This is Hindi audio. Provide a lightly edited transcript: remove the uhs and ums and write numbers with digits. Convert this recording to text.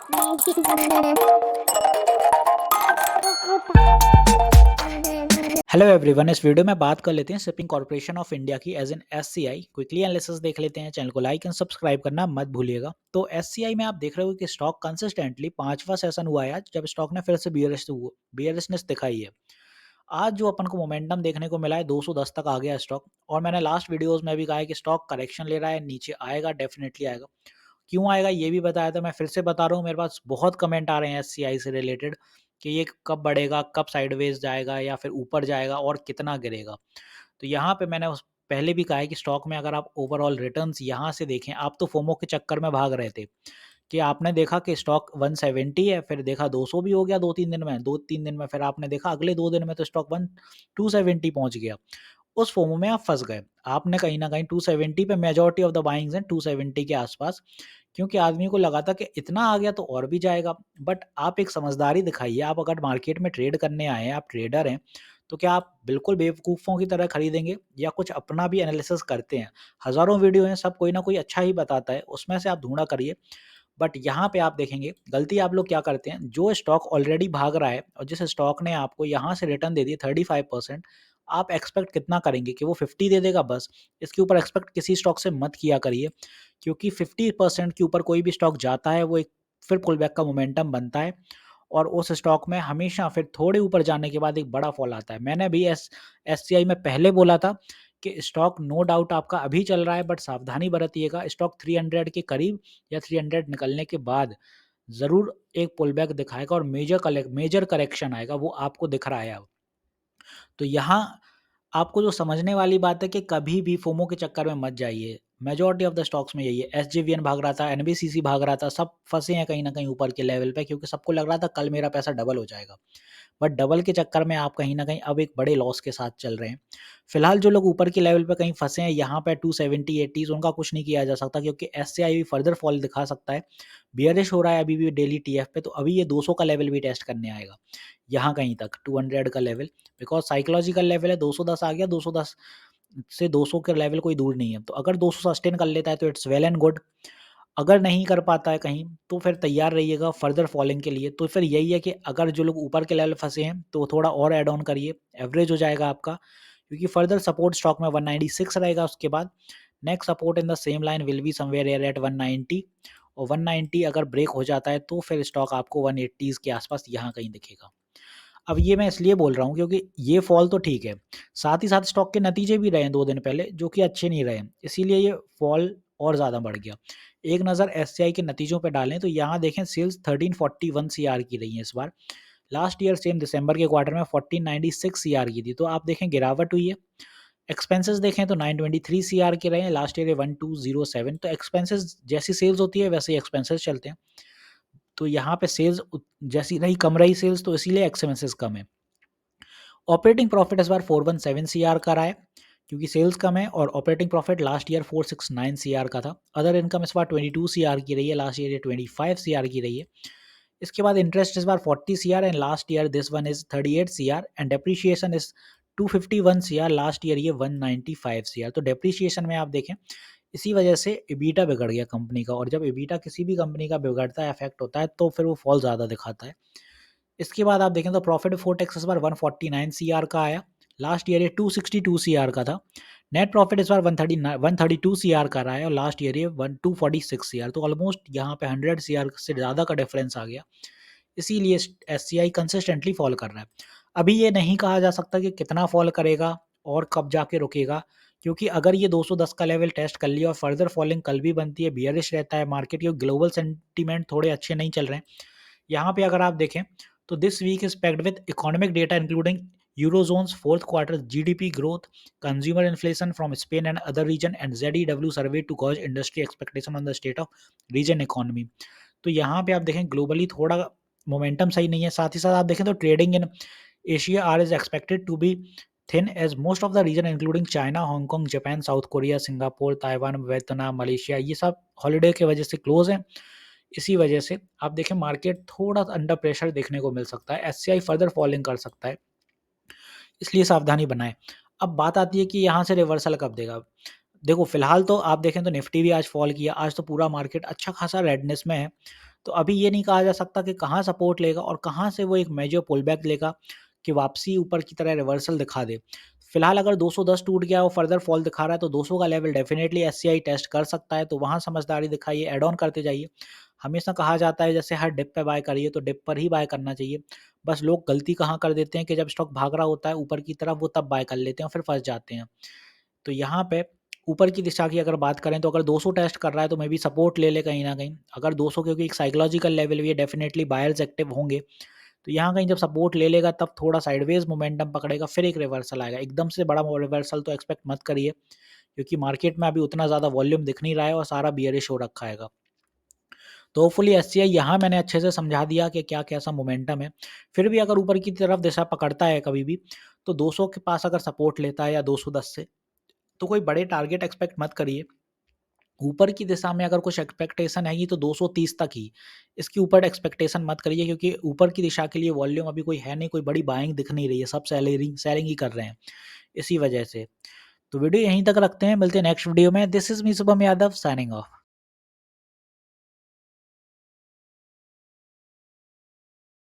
हेलो एवरीवन, इस वीडियो में बात कर लेते हैं शिपिंग कॉर्पोरेशन ऑफ इंडिया की as in SCI. Quickly analysis देख लेते हैं। चैनल को लाइक एंड सब्सक्राइब करना मत भूलिएगा। तो एससीआई में आप देख रहे हो कि स्टॉक कंसिस्टेंटली पांचवा सेशन हुआ है आज, जब स्टॉक ने फिर से बियरिशनेस दिखाई है। आज जो अपन को मोमेंटम देखने को मिला है 210 तक आ गया स्टॉक, और मैंने लास्ट वीडियोस में भी कहा है कि स्टॉक करेक्शन ले रहा है, नीचे आएगा, डेफिनेटली आएगा। क्यों आएगा ये भी बताया था, मैं फिर से बता रहा हूँ। मेरे पास बहुत कमेंट आ रहे हैं एससीआई से रिलेटेड कि ये कब बढ़ेगा, कब साइडवेज जाएगा या फिर ऊपर जाएगा और कितना गिरेगा। तो यहाँ पे मैंने उस पहले भी कहा है कि स्टॉक में अगर आप ओवरऑल रिटर्न्स यहाँ से देखें, आप तो फोमो के चक्कर में भाग रहे थे कि आपने देखा कि स्टॉक 170 है, फिर देखा 200 भी हो गया 2-3 दिन में, 2-3 दिन में फिर आपने देखा अगले 2 दिन में तो स्टॉक 270 पहुँच गया। उस फोमो में आप फँस गए। आपने कहीं न कहीं 270 पे मेजॉरिटी ऑफ द बाइंग्स हैं 270 के आस-पास, क्योंकि आदमी को लगा था कि इतना आ गया तो और भी जाएगा। बट आप एक समझदारी दिखाइए, आप अगर मार्केट में ट्रेड करने आए हैं, आप ट्रेडर हैं, तो क्या आप बिल्कुल बेवकूफ़ों की तरह खरीदेंगे या कुछ अपना भी एनालिसिस करते हैं? हज़ारों वीडियो हैं, सब कोई ना कोई अच्छा ही बताता है, उसमें से आप ढूँढा करिए। बट यहाँ पे आप देखेंगे गलती आप लोग क्या करते हैं, जो स्टॉक ऑलरेडी भाग रहा है और जिस स्टॉक ने आपको यहाँ से रिटर्न दे दिया 35%, आप एक्सपेक्ट कितना करेंगे कि वो 50 दे देगा बस? इसके ऊपर एक्सपेक्ट किसी स्टॉक से मत किया करिए, क्योंकि 50% के ऊपर कोई भी स्टॉक जाता है, वो एक फिर पुल बैक का मोमेंटम बनता है और उस स्टॉक में हमेशा फिर थोड़े ऊपर जाने के बाद एक बड़ा फॉल आता है। मैंने भी एससीआई में पहले बोला था कि स्टॉक नो डाउट आपका अभी चल रहा है, बट सावधानी बरतिएगा। स्टॉक 300 के करीब या 300 निकलने के बाद ज़रूर एक पुल बैक दिखाएगा और मेजर करेक्शन आएगा, वो आपको दिख रहा है अब। तो यहाँ आपको जो समझने वाली बात है कि कभी भी फोमो के चक्कर में मत जाइए। मेजॉरिटी ऑफ द स्टॉक्स में यही है। एसजेवीएन भाग रहा था, एनबीसीसी भाग रहा था, सब फँसे हैं कहीं न कहीं ऊपर के लेवल पे, क्योंकि सबको लग रहा था कल मेरा पैसा डबल हो जाएगा। बट डबल के चक्कर में आप कहीं न कहीं अब एक बड़े लॉस के साथ चल रहे हैं। फिलहाल जो लोग ऊपर के लेवल पे कहीं फँसे हैं यहाँ पे 270-80s, उनका कुछ नहीं किया जा सकता, क्योंकि एससीआई भी फर्दर फॉल दिखा सकता है। बियरिश हो रहा है अभी भी डेली टीएफ पे, तो अभी ये 200 का लेवल भी टेस्ट करने आएगा। यहाँ कहीं तक 200 का लेवल, बिकॉज़ साइकोलॉजिकल लेवल है। 210 आ गया, 210 से 200 का लेवल कोई दूर नहीं है। तो अगर 200 सस्टेन कर लेता है तो इट्स वेल एंड गुड। अगर नहीं कर पाता है कहीं, तो फिर तैयार रहिएगा फर्दर फॉलिंग के लिए। तो फिर यही है कि अगर जो लोग ऊपर के लेवल फँसे हैं, तो थोड़ा और ऐड ऑन करिए, एवरेज हो जाएगा आपका, क्योंकि फर्दर सपोर्ट स्टॉक में 196 रहेगा उसके बाद। Next support in the same line will be somewhere here eight 190, और 190 अगर ब्रेक हो जाता है तो फिर स्टॉक आपको 180s के आसपास यहाँ कहीं दिखेगा। अब ये मैं इसलिए बोल रहा हूँ क्योंकि ये फॉल तो ठीक है, साथ ही साथ स्टॉक के नतीजे भी रहे हैं 2 दिन पहले, जो कि अच्छे नहीं रहे, इसीलिए ये फॉल और ज़्यादा बढ़ गया। एक नज़र एससीआई के नतीजों पे डालें तो यहाँ देखें सेल्स 1341 सीआर की रही है इस बार। लास्ट ईयर सेम दिसंबर के क्वार्टर में 1496 सीआर की थी, तो आप देखें गिरावट हुई है। एक्सपेंसेस देखें तो 923 सीआर के रहे हैं, लास्ट ईयर 1207। तो एक्सपेंसेस जैसी सेल्स होती है वैसे ही एक्सपेंसेस चलते हैं। तो यहाँ पे सेल्स जैसी रही, कम रही सेल्स, तो इसीलिए एक्सपेंसेस कम है। ऑपरेटिंग प्रॉफिट इस बार 417 सीआर का रहा है, क्योंकि सेल्स कम है, और operating profit last year 469 CR का था। अदर इनकम इस बार 22 सीआर की रही है, लास्ट ईयर ये 25 सीआर की रही है। इसके बाद इंटरेस्ट इस बार 40 CR and last year this one is 38 CR, and depreciation is 251 CR, last year ये 195 सीआर। तो डेप्रीशिएशन में आप देखें, इसी वजह से एबीटा बिगड़ गया कंपनी का, और जब एबीटा किसी भी कंपनी का बिगड़ता है, इफेक्ट होता है, तो फिर वो फॉल ज़्यादा दिखाता है। इसके बाद आप देखें तो प्रॉफिट बिफोर टैक्स इस बार 149 सीआर का आया, लास्ट ईयर ये 262 सीआर का था। नेट प्रॉफिट इस बार 132 सीआर का रहा है, और लास्ट ईयर ये 246 सीआर। तो ऑलमोस्ट यहाँ पे 100 सीआर से ज़्यादा का डिफरेंस आ गया, इसीलिए एससीआई कंसिस्टेंटली फॉल कर रहा है। अभी ये नहीं कहा जा सकता कि कितना फॉल करेगा और कब जाके रुकेगा, क्योंकि अगर ये 210 का लेवल टेस्ट कर लिया और फर्दर फॉलिंग कल भी बनती है, बियरिश रहता है मार्केट, के ग्लोबल सेंटीमेंट थोड़े अच्छे नहीं चल रहे हैं। यहाँ पे अगर आप देखें तो this week is packed with economic data including eurozone's fourth quarter GDP growth, consumer inflation from Spain and other region, and ZEW survey to gauge industry expectation on the state of region economy. तो यहाँ पे आप देखें ग्लोबली थोड़ा मोमेंटम सही नहीं है। साथ ही साथ आप देखें तो trading in Asia are is expected to be thin as most of the region including China, Hong Kong, Japan, South Korea, Singapore, Taiwan, Vietnam, Malaysia, ये सब हॉलीडे की वजह से क्लोज हैं। इसी वजह से आप देखें मार्केट थोड़ा अंडर प्रेशर देखने को मिल सकता है, एससीआई फर्दर फॉलिंग कर सकता है, इसलिए सावधानी बनाएं। अब बात आती है कि यहाँ से रिवर्सल कब देगा। देखो फिलहाल तो आप देखें तो निफ्टी भी आज फॉल किया, आज तो पूरा मार्केट अच्छा खासा रेडनेस में है। तो अभी ये नहीं कहा जा सकता कि कहाँ सपोर्ट लेगा और कहाँ से वो एक मेजर पुल बैक लेगा कि वापसी ऊपर की तरह रिवर्सल दिखा दे। फिलहाल अगर 210 टूट गया और फर्दर फॉल दिखा रहा है तो 200 का लेवल डेफिनेटली एससीआई टेस्ट कर सकता है, तो वहाँ समझदारी दिखाइए, ऐड ऑन करते जाइए। हमेशा कहा जाता है जैसे हर डिप पे बाय करिए, तो डिप पर ही बाय करना चाहिए। बस लोग गलती कहाँ कर देते हैं कि जब स्टॉक भाग रहा होता है ऊपर की तरफ, वो तब बाय कर लेते हैं और फिर फँस जाते हैं। तो यहाँ पे ऊपर की दिशा की अगर बात करें तो अगर 200 टेस्ट कर रहा है तो मे बी सपोर्ट ले ले कहीं न कहीं। अगर 200, क्योंकि एक साइकोलॉजिकल लेवल भी है, डेफिनिटली बायर्स एक्टिव होंगे। तो यहाँ कहीं जब सपोर्ट ले लेगा तब थोड़ा साइडवेज़ मोमेंटम पकड़ेगा, फिर एक रिवर्सल आएगा। एकदम से बड़ा रिवर्सल तो एक्सपेक्ट मत करिए, क्योंकि मार्केट में अभी उतना ज़्यादा वॉल्यूम दिख नहीं रहा है और सारा बियरिश हो रखा हैगा। तो होपफुली एससीआई यहाँ मैंने अच्छे से समझा दिया कि क्या कैसा मोमेंटम है। फिर भी अगर ऊपर की तरफ दिशा पकड़ता है कभी भी, तो 200 के पास अगर सपोर्ट लेता है या 210 से, तो कोई बड़े टारगेट एक्सपेक्ट मत करिए। ऊपर की दिशा में अगर कुछ एक्सपेक्टेशन है तो 230 तक ही, इसके ऊपर एक्सपेक्टेशन मत करिए, क्योंकि ऊपर की दिशा के लिए वॉल्यूम अभी कोई है नहीं, कोई बड़ी बाइंग दिख नहीं रही है, सब सेलिंग सेलिंग ही कर रहे हैं इसी वजह से। तो वीडियो यहीं तक रखते हैं, मिलते हैं नेक्स्ट वीडियो में। This is me Shubham Yadav signing off.